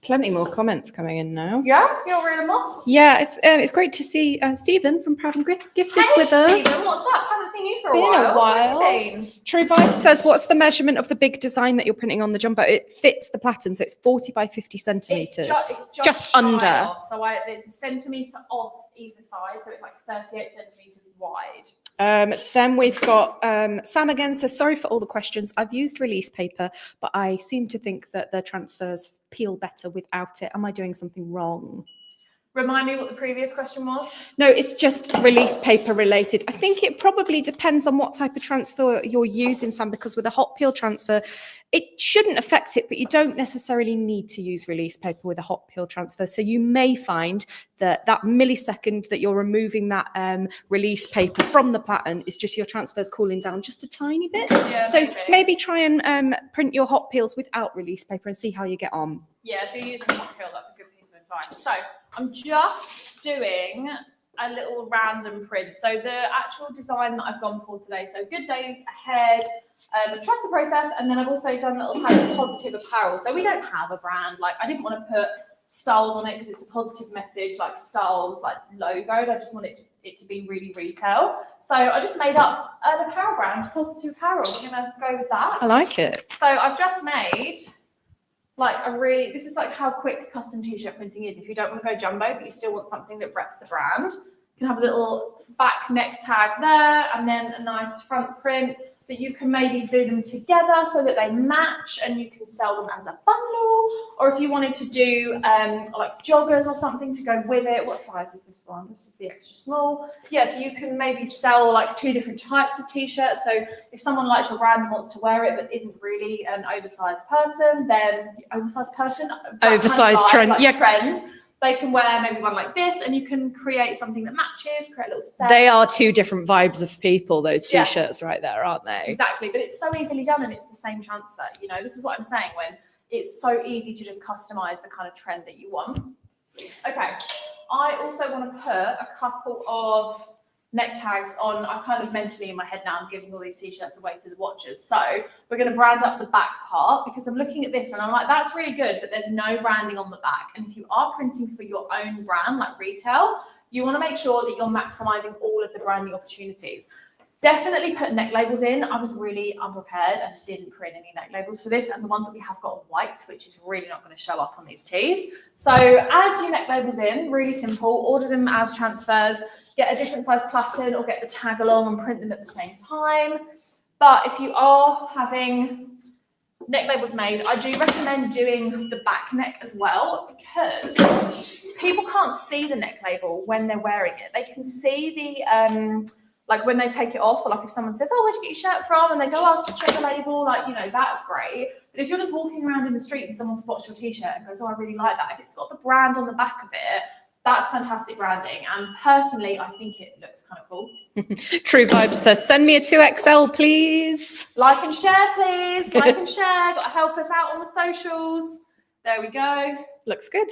Plenty more comments coming in now. Yeah, you'll read them off. Yeah, it's great to see Stephen from Proud and Gifted with us. Stephen, what's up? Haven't seen you for Been a while. Been? True Vibe says, what's the measurement of the big design that you're printing on the jumbo? It fits the platen, so it's 40 by 50 centimeters. It's just shy under. of, so it's a centimetre off either side, so it's like 38 centimetres wide. Then we've got Sam again says, sorry for all the questions. I've used release paper, but I seem to think that the transfers peel better without it. Am I doing something wrong? Remind me what the previous question was. No, it's just release paper related. I think it probably depends on what type of transfer you're using, Sam, because with a hot peel transfer, it shouldn't affect it, but you don't necessarily need to use release paper with a hot peel transfer. So you may find that millisecond that you're removing that release paper from the pattern is just your transfers cooling down just a tiny bit. Yeah, so maybe try and print your hot peels without release paper and see how you get on. Yeah, if you're using hot peel, that's a good piece of advice. So I'm just doing a little random print. So the actual design that I've gone for today, so good days ahead, trust the process, and then I've also done little tags of positive apparel. So we don't have a brand. Like I didn't want to put Styles on it because it's a positive message, like Styles, like logoed. I just wanted it to be really retail. So I just made up an apparel brand, Positive Apparel. We're gonna go with that. I like it. So I've just made like this is like how quick custom t-shirt printing is. If you don't want to go jumbo, but you still want something that reps the brand, you can have a little back neck tag there, and then a nice front print that you can maybe do them together so that they match and you can sell them as a bundle. Or if you wanted to do like joggers or something to go with it. What size is this one? This is the extra small. Yeah, so you can maybe sell like 2 different types of t-shirts. So if someone likes your brand and wants to wear it but isn't really an oversized person, then oversized trend, like trend. They can wear maybe one like this, and you can create something that matches, create a little set. They are 2 different vibes of people, those t-shirts right there, aren't they? Exactly, but it's so easily done and it's the same transfer. You know, this is what I'm saying, when it's so easy to just customize the kind of trend that you want. Okay, I also want to put a couple of neck tags on. I kind of mentally in my head now, I'm giving all these t-shirts away to the watchers. So we're going to brand up the back part because I'm looking at this and I'm like, that's really good, but there's no branding on the back. And if you are printing for your own brand, like retail, you want to make sure that you're maximizing all of the branding opportunities. Definitely put neck labels in. I was really unprepared and didn't print any neck labels for this. And the ones that we have got are white, which is really not going to show up on these tees. So add your neck labels in, really simple. Order them as transfers. Get a different size platen or get the tag along and print them at the same time. But if you are having neck labels made, I do recommend doing the back neck as well, because people can't see the neck label when they're wearing it. They can see the, like when they take it off, or like if someone says, oh, where'd you get your shirt from? And they go, oh, to check the label, like, you know, that's great. But if you're just walking around in the street and someone spots your t-shirt and goes, oh, I really like that, if it's got the brand on the back of it, that's fantastic branding. And personally, I think it looks kind of cool. True Vibe says, send me a 2XL, please. Like and share, please. Like and share. Got to help us out on the socials. There we go. Looks good.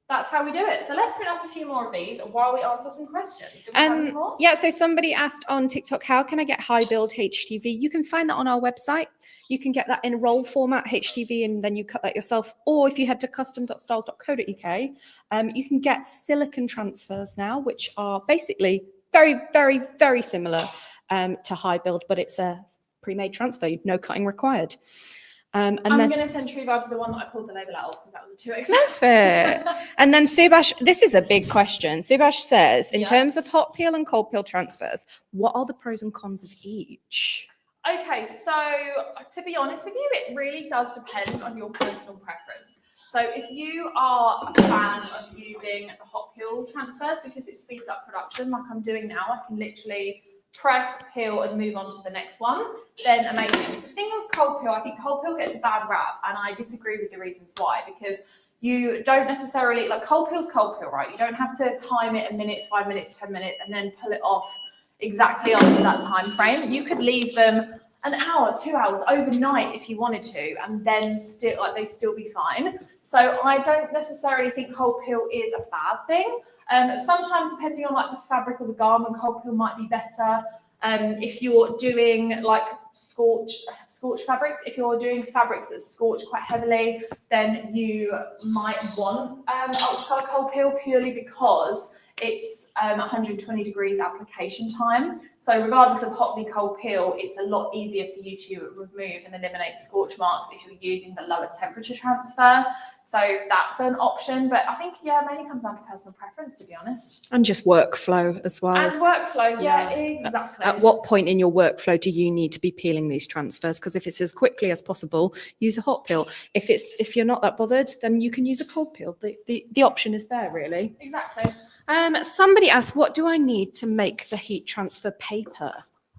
That's how we do it. So let's print up a few more of these while we answer some questions. Do we have any more? Yeah, so somebody asked on TikTok, how can I get high build HTV? You can find that on our website. You can get that in roll format HTV, and then you cut that yourself. Or if you head to custom.styles.co.uk, you can get silicone transfers now, which are basically very, very, very similar to high build, but it's a pre-made transfer, no cutting required. I'm going to send True Vibes the one that I pulled the label out of because that was a 2X. Love it. And then Subash, this is a big question. Subash says, in terms of hot peel and cold peel transfers, what are the pros and cons of each? Okay, so to be honest with you, it really does depend on your personal preference. So if you are a fan of using hot peel transfers because it speeds up production like I'm doing now, I can literally press, peel, and move on to the next one, then amazing. The thing with cold peel, I think cold peel gets a bad rap, and I disagree with the reasons why, because you don't necessarily, like cold peel's cold peel, right? You don't have to time it a minute, 5 minutes, 10 minutes, and then pull it off exactly after that time frame. You could leave them an hour, 2 hours, overnight if you wanted to, and then still, like, they'd still be fine. So I don't necessarily think cold peel is a bad thing. Sometimes depending on like the fabric or the garment, cold peel might be better. If you're doing like scorch fabrics, if you're doing fabrics that scorch quite heavily, then you might want ultra color cold peel purely because it's 120 degrees application time. So regardless of hotly cold peel, it's a lot easier for you to remove and eliminate scorch marks if you're using the lower temperature transfer. So that's an option. But I think, yeah, it mainly comes down to personal preference, to be honest. And just workflow as well. And workflow, yeah, exactly. At what point in your workflow do you need to be peeling these transfers? Because if it's as quickly as possible, use a hot peel. If you're not that bothered, then you can use a cold peel. The option is there, really. Exactly. Somebody asked, what do I need to make the heat transfer paper?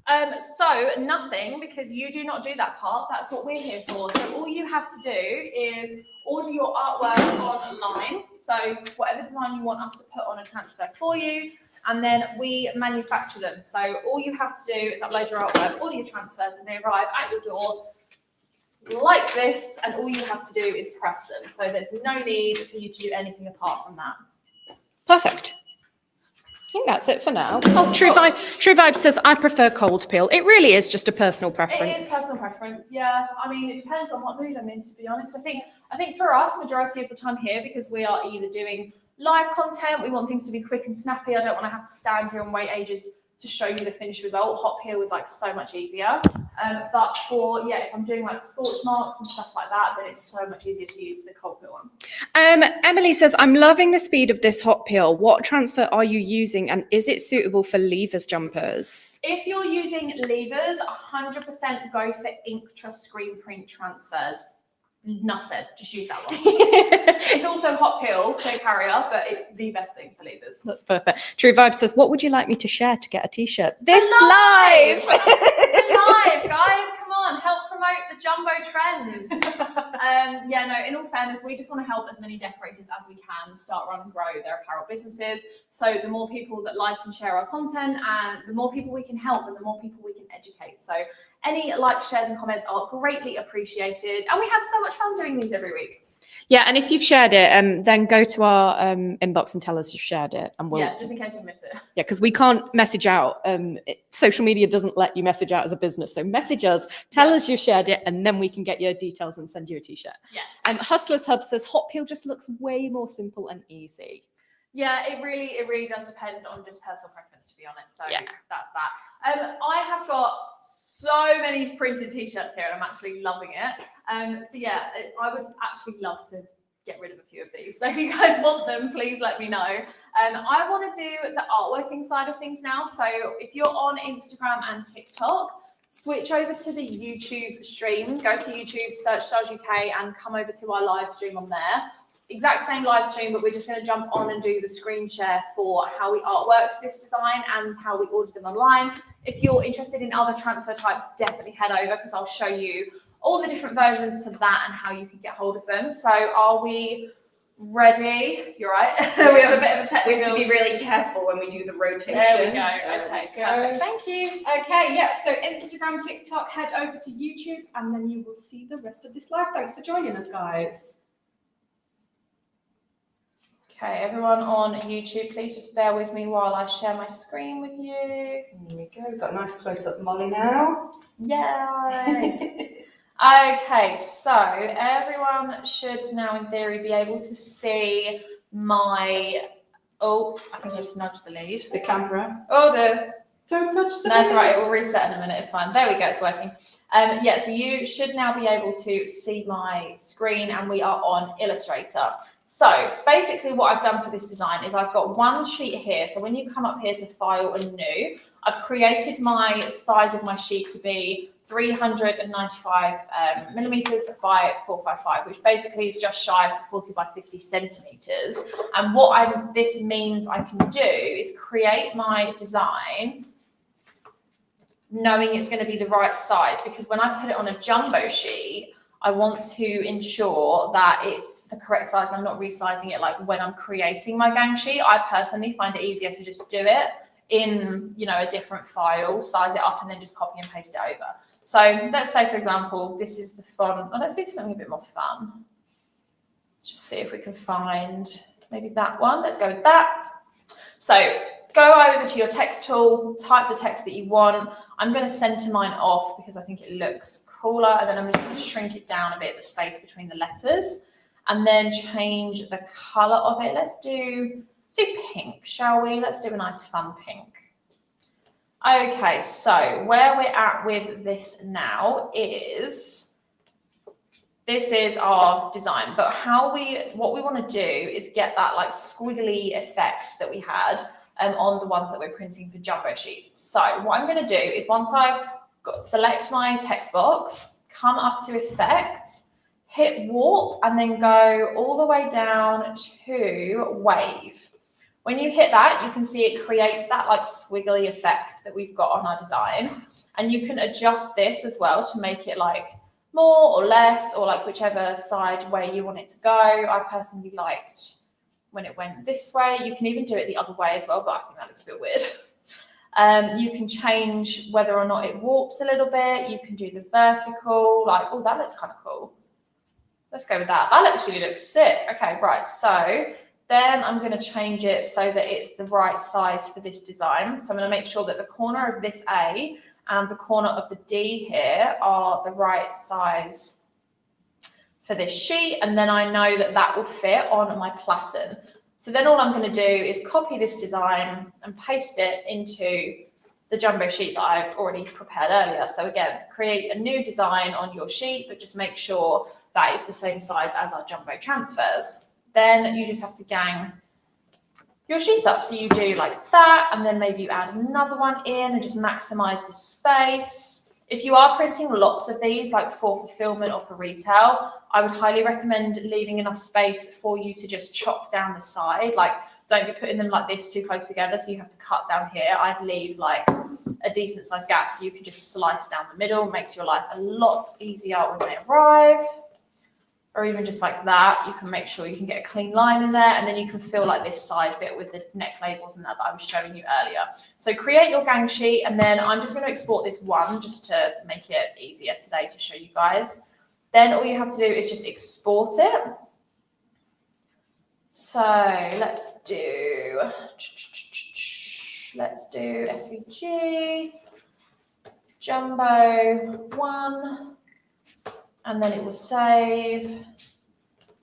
So nothing, because you do not do that part. That's what we're here for. So all you have to do is order your artwork online. So whatever design you want us to put on a transfer for you, and then we manufacture them. So all you have to do is upload your artwork, order your transfers, and they arrive at your door like this, and all you have to do is press them. So there's no need for you to do anything apart from that. Perfect. I think that's it for now. Oh, True Vibe says, I prefer cold peel. It really is just a personal preference. It is personal preference, yeah. I mean, it depends on what mood I'm in, to be honest. I think for us, majority of the time here, because we are either doing live content, we want things to be quick and snappy. I don't want to have to stand here and wait ages to show you the finished result. Hot peel is like so much easier. But for, yeah, if I'm doing like scorch marks and stuff like that, then it's so much easier to use the cold peel one. Emily says, I'm loving the speed of this hot peel. What transfer are you using, and is it suitable for levers jumpers? If you're using levers, 100% go for Inktra screen print transfers. Enough said, just use that one. It's also hot peel, clear carrier, but it's the best thing for levers. That's perfect. True Vibe says, what would you like me to share to get a t-shirt? This live! Live, guys, come on, help promote the jumbo trend. Yeah, no, in all fairness, we just want to help as many decorators as we can start, run and grow their apparel businesses. So the more people that like and share our content, and the more people we can help, and the more people we can educate. So any likes, shares and comments are greatly appreciated. And we have so much fun doing these every week. Yeah, and if you've shared it, then go to our inbox and tell us you've shared it. And yeah, just in case you miss it. Yeah, because we can't message out. Social media doesn't let you message out as a business. So message us, tell us you've shared it, and then we can get your details and send you a t-shirt. Yes. Hustlers Hub says, hot peel just looks way more simple and easy. Yeah, it really does depend on just personal preference, to be honest. So yeah, that's that. I have got so many printed t-shirts here, and I'm actually loving it. So yeah, I would actually love to get rid of a few of these. So if you guys want them, please let me know. I want to do the artworking side of things now. So if you're on Instagram and TikTok, switch over to the YouTube stream. Go to YouTube, search Stars UK, and come over to our live stream on there. Exact same live stream, but we're just going to jump on and do the screen share for how we artworked this design and how we ordered them online. If you're interested in other transfer types, definitely head over, because I'll show you all the different versions for that and how you can get hold of them. So are we ready? You're right. We have a bit of a technical. We have to be really careful when we do the rotation. There we go. Okay, perfect. Thank you. Okay, yeah, so Instagram, TikTok, head over to YouTube, and then you will see the rest of this live. Thanks for joining us, guys. Okay, everyone on YouTube, please just bear with me while I share my screen with you. Here we go. We've got a nice close-up Molly now. Yay! Okay, so everyone should now, in theory, be able to see my... Oh, I think I just nudged the lead. The camera. Oh, dear. Don't touch the That's page. right, it will reset in a minute, it's fine. There we go, it's working. Yeah, so you should now be able to see my screen and we are on Illustrator. So basically what I've done for this design is I've got one sheet here. So when you come up here to File and New, I've created my size of my sheet to be 395 millimeters by 455, which basically is just shy of 40 by 50 centimeters. And what this means I can do is create my design knowing it's going to be the right size, because when I put it on a jumbo sheet, I want to ensure that it's the correct size and I'm not resizing it like when I'm creating my gang sheet. I personally find it easier to just do it in, you know, a different file, size it up and then just copy and paste it over. So let's say, for example, this is the font. Oh, let's do something a bit more fun. Let's just see if we can find maybe that one. Let's go with that. So go over to your text tool, type the text that you want. I'm going to center mine off because I think it looks cooler, and then I'm just going to shrink it down a bit, the space between the letters, and then change the color of it. Let's do pink, shall we? Let's do a nice fun pink. Okay, so where we're at with this now is, this is our design, but what we want to do is get that like squiggly effect that we had on the ones that we're printing for jumbo sheets. So what I'm going to do is, once I've select my text box, come up to Effect, hit Warp, and then go all the way down to Wave. When you hit that, you can see it creates that like squiggly effect that we've got on our design. And you can adjust this as well to make it like more or less, or like whichever side way you want it to go. I personally liked when it went this way. You can even do it the other way as well, but I think that looks a bit weird. You can change whether or not it warps a little bit. You can do the vertical, like, oh, that looks kind of cool. Let's go with that. That actually looks sick. Okay, right, so then I'm going to change it so that it's the right size for this design. So I'm going to make sure that the corner of this A and the corner of the D here are the right size for this sheet. And then I know that that will fit on my platen. So then all I'm going to do is copy this design and paste it into the jumbo sheet that I've already prepared earlier. So again, create a new design on your sheet, but just make sure that it's the same size as our jumbo transfers. Then you just have to gang your sheets up. So you do like that, and then maybe you add another one in and just maximize the space. If you are printing lots of these, like for fulfillment or for retail, I would highly recommend leaving enough space for you to just chop down the side. Like, don't be putting them like this too close together, so you have to cut down here. I'd leave like a decent sized gap so you can just slice down the middle. It makes your life a lot easier when they arrive. Or even just like that, you can make sure you can get a clean line in there, and then you can fill like this side bit with the neck labels and that I was showing you earlier. So create your gang sheet, and then I'm just going to export this one just to make it easier today to show you guys. Then all you have to do is just export it. So let's do SVG, Jumbo 1. And then it will save.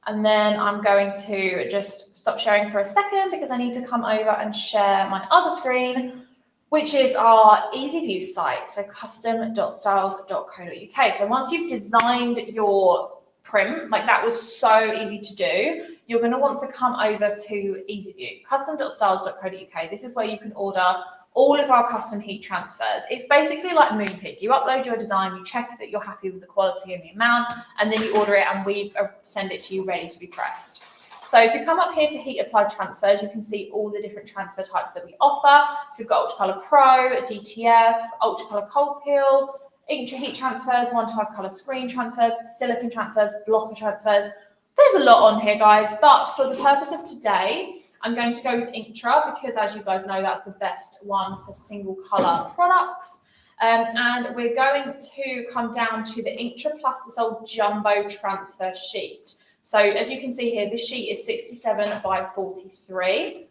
And then I'm going to just stop sharing for a second because I need to come over and share my other screen, which is our easy view site, so custom.styles.co.uk. So once you've designed your print, like that was so easy to do, you're going to want to come over to easy view, custom.styles.co.uk. This is where you can order all of our custom heat transfers. It's basically like Moonpig. You upload your design, you check that you're happy with the quality and the amount, and then you order it and we send it to you ready to be pressed. So if you come up here to heat applied transfers, you can see all the different transfer types that we offer. So we've got Ultracolor Pro, DTF, Ultracolor Cold Peel, Inkjet heat transfers, 1 to 5 color screen transfers, silicone transfers, blocker transfers. There's a lot on here, guys, but for the purpose of today, I'm going to go with Inktra because, as you guys know, that's the best one for single color products. And we're going to come down to the Inktra Plastisol Jumbo Transfer Sheet. So as you can see here, this sheet is 67 by 43.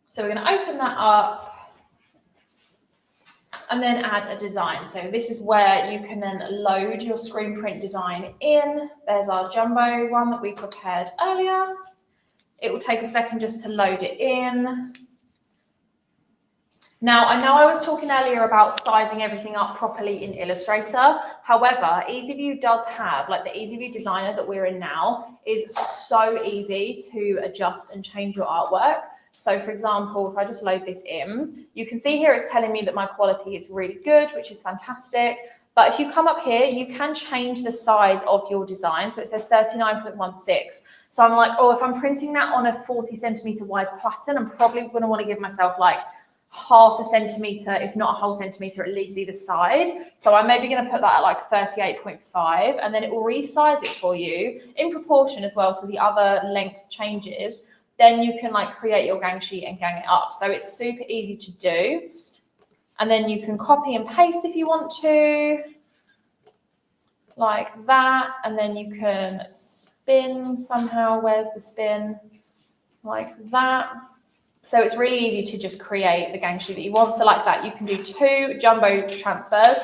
So we're going to open that up and then add a design. So this is where you can then load your screen print design in. There's our jumbo one that we prepared earlier. It will take a second just to load it in. Now, I know I was talking earlier about sizing everything up properly in Illustrator. However, EasyView does have, like the EasyView designer that we're in now is so easy to adjust and change your artwork. So for example, if I just load this in, you can see here it's telling me that my quality is really good, which is fantastic. But if you come up here, you can change the size of your design. So it says 39.16. So I'm like, oh, if I'm printing that on a 40 centimeter wide pattern, I'm probably going to want to give myself like half a centimeter, if not a whole centimeter, at least either side. So I'm maybe going to put that at like 38.5, and then it will resize it for you in proportion as well. So the other length changes. Then you can like create your gang sheet and gang it up. So it's super easy to do. And then you can copy and paste if you want to, like that. And then you can spin somehow. Where's the spin? Like that. So it's really easy to just create the gang sheet that you want. So like that, you can do 2 jumbo transfers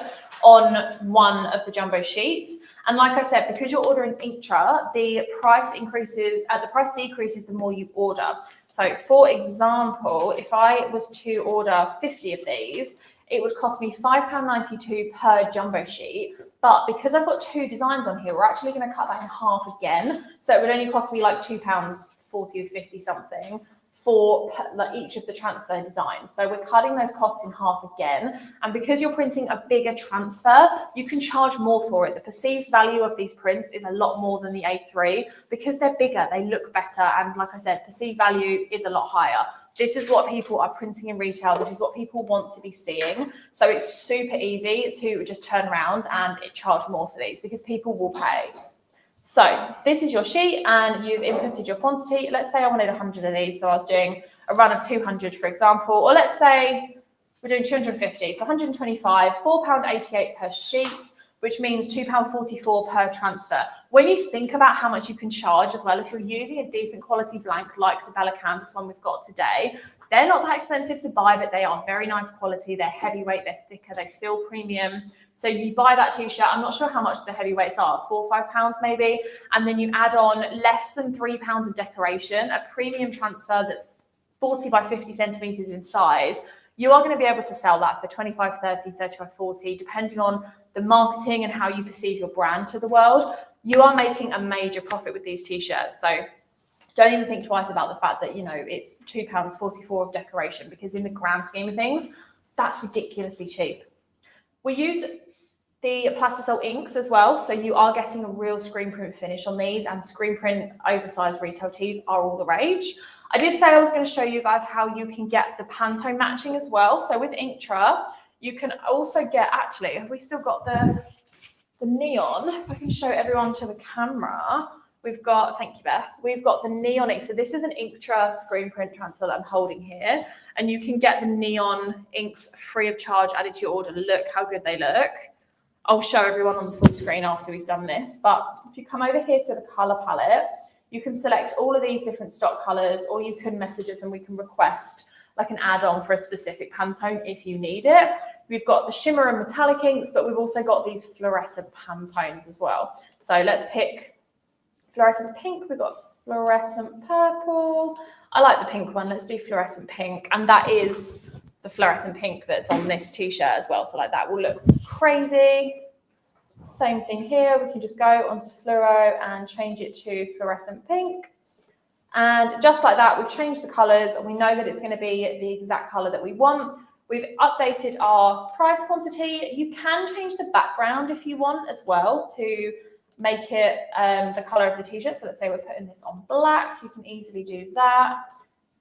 on one of the jumbo sheets. And like I said, because you're ordering Inktra, the price decreases the more you order. So for example, if I was to order 50 of these, it would cost me £5.92 per jumbo sheet. But because I've got 2 designs on here, we're actually going to cut that in half again. So it would only cost me like £2.40 or 50 something for each of the transfer designs. So we're cutting those costs in half again. And because you're printing a bigger transfer, you can charge more for it. The perceived value of these prints is a lot more than the A3 because they're bigger, they look better. And like I said, perceived value is a lot higher. This is what people are printing in retail. This is what people want to be seeing. So it's super easy to just turn around and charge more for these because people will pay. So this is your sheet and you've inputted your quantity. Let's say I wanted 100 of these. So I was doing a run of 200, for example, or let's say we're doing 250. So 125, £4.88 per sheet, which means £2.44 per transfer. When you think about how much you can charge as well, if you're using a decent quality blank like the Bella Canvas one we've got today, they're not that expensive to buy, but they are very nice quality. They're heavyweight, they're thicker, they feel premium. So you buy that t-shirt, I'm not sure how much the heavyweights are, £4 or £5 maybe, and then you add on less than £3 of decoration, a premium transfer that's 40 by 50 centimeters in size. You are going to be able to sell that for 25, 30, 35, 40, depending on the marketing and how you perceive your brand to the world. You are making a major profit with these t-shirts. So don't even think twice about the fact that, you know, it's £2.44 of decoration, because in the grand scheme of things, that's ridiculously cheap. We use the Plastisol inks as well, so you are getting a real screen print finish on these, and screen print oversized retail tees are all the rage. I did say I was going to show you guys how you can get the Pantone matching as well. So with Inktra, you can also get, actually, have we still got the neon? If I can show everyone to the camera. We've got, thank you, Beth. We've got the neon ink. So this is an Inktra screen print transfer that I'm holding here. And you can get the neon inks free of charge added to your order. Look how good they look. I'll show everyone on the full screen after we've done this. But if you come over here to the color palette, you can select all of these different stock colors, or you can message us and we can request like an add-on for a specific Pantone if you need it. We've got the shimmer and metallic inks, but we've also got these fluorescent Pantones as well. So let's pick fluorescent pink. We've got fluorescent purple. I like the pink one. Let's do fluorescent pink. And that is the fluorescent pink that's on this t-shirt as well. So like that will look crazy. Same thing here. We can just go onto fluoro and change it to fluorescent pink. And just like that, we've changed the colors and we know that it's going to be the exact color that we want. We've updated our price quantity. You can change the background if you want as well to make it the color of the t-shirt. So let's say we're putting this on black, you can easily do that.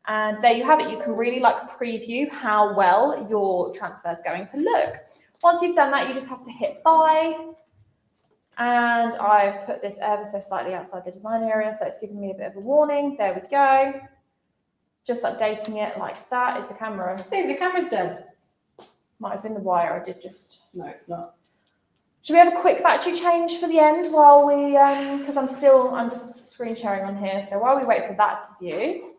And there you have it. You can really like preview how well your transfer is going to look. Once you've done that, you just have to hit buy. And I've put this ever so slightly outside the design area, so it's giving me a bit of a warning. There we go. Just updating it like that. Is the camera? I think the camera's done. Might have been the wire. I did just. No, it's not. Should we have a quick battery change for the end while we, because I'm just screen sharing on here. So while we wait for that to view.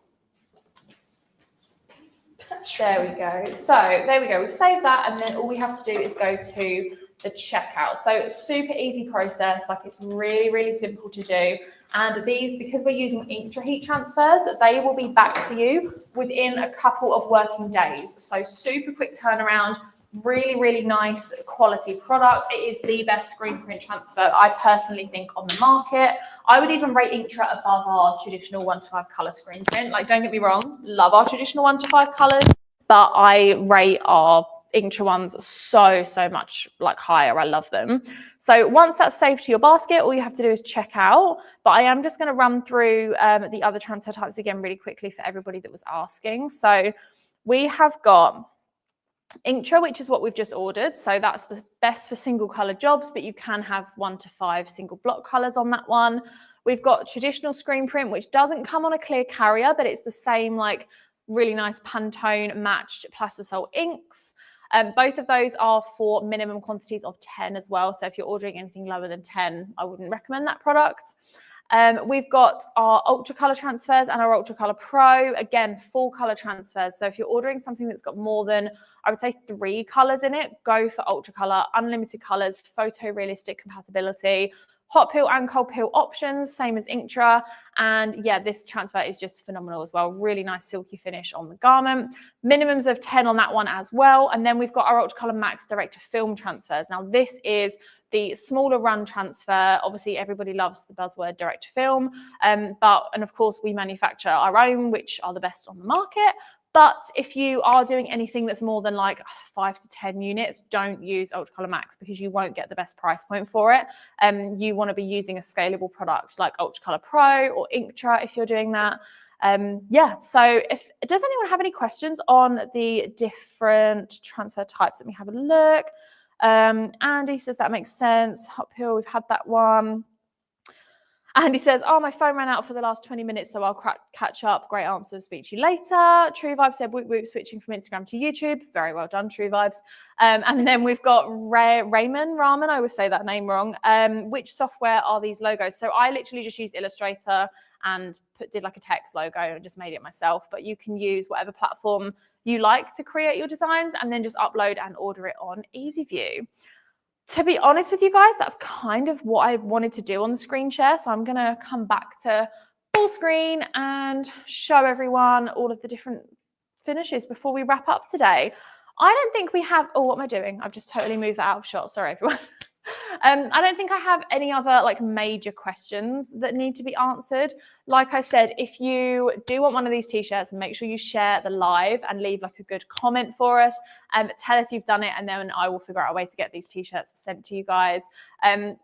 There we go. So there we go. We've saved that, and then all we have to do is go to the checkout. So it's super easy process. Like it's really, really simple to do. And these, because we're using Inktra heat transfers, they will be back to you within a couple of working days. So super quick turnaround, really, really nice quality product. It is the best screen print transfer, I personally think, on the market. I would even rate Inktra above our traditional 1:5 color screen print. Like, don't get me wrong, love our traditional 1:5 colors, but I rate our Inktra ones so much like higher. I love them. So once that's saved to your basket, all you have to do is check out. But I am just going to run through the other transfer types again really quickly for everybody that was asking. So we have got Inktra, which is what we've just ordered. So that's the best for single color jobs, but you can have 1 to 5 single block colors on that one. We've got traditional screen print, which doesn't come on a clear carrier, but it's the same like really nice Pantone matched plastisol inks. Both of those are for minimum quantities of 10 as well. So if you're ordering anything lower than 10, I wouldn't recommend that product. We've got our ultra color transfers and our ultra color pro, again, full color transfers. So if you're ordering something that's got more than, I would say 3 colors in it, go for ultra color, unlimited colors, photorealistic compatibility, hot peel and cold peel options, same as Inktra. And yeah, this transfer is just phenomenal as well. Really nice silky finish on the garment. Minimums of 10 on that one as well. And then we've got our Ultra Color Max direct to film transfers. Now this is the smaller run transfer. Obviously everybody loves the buzzword direct to film, and of course we manufacture our own, which are the best on the market. But if you are doing anything that's more than like 5 to 10 units, don't use Ultra Color Max because you won't get the best price point for it. You want to be using a scalable product like Ultra Color Pro or Inktra if you're doing that. Yeah, so does anyone have any questions on the different transfer types? Let me have a look. Andy says that makes sense. Hot peel, we've had that one. And he says, oh, my phone ran out for the last 20 minutes, so I'll catch up. Great answers. Speak to you later. True Vibes said, whoop, whoop, switching from Instagram to YouTube. Very well done, True Vibes. And then we've got Raman, I always say that name wrong. Which software are these logos? So I literally just used Illustrator and did like a text logo and just made it myself. But you can use whatever platform you like to create your designs and then just upload and order it on EasyView. To be honest with you guys, that's kind of what I wanted to do on the screen share. So I'm going to come back to full screen and show everyone all of the different finishes before we wrap up today. I don't think we have, oh, what am I doing? I've just totally moved that out of shot. Sorry, everyone. I don't think I have any other like major questions that need to be answered. Like I said, if you do want one of these t-shirts, make sure you share the live and leave like a good comment for us. Tell us you've done it, and then I will figure out a way to get these t-shirts sent to you guys.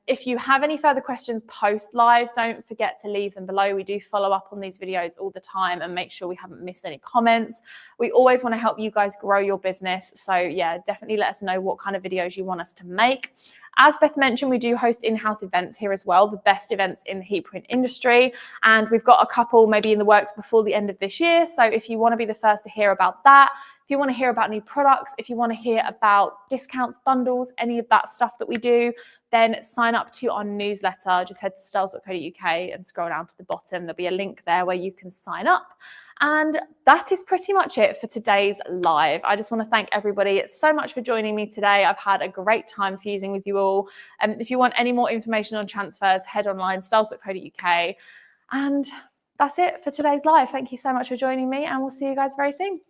If you have any further questions post live, don't forget to leave them below. We do follow up on these videos all the time and make sure we haven't missed any comments. We always want to help you guys grow your business. So yeah, definitely let us know what kind of videos you want us to make. As Beth mentioned, we do host in-house events here as well, the best events in the heat print industry. And we've got a couple maybe in the works before the end of this year. So if you want to be the first to hear about that, if you want to hear about new products, if you want to hear about discounts, bundles, any of that stuff that we do, then sign up to our newsletter. Just head to styles.co.uk and scroll down to the bottom. There'll be a link there where you can sign up. And that is pretty much it for today's live. I just want to thank everybody so much for joining me today. I've had a great time fusing with you all. If you want any more information on transfers, head online, styles.co.uk. And that's it for today's live. Thank you so much for joining me, and we'll see you guys very soon.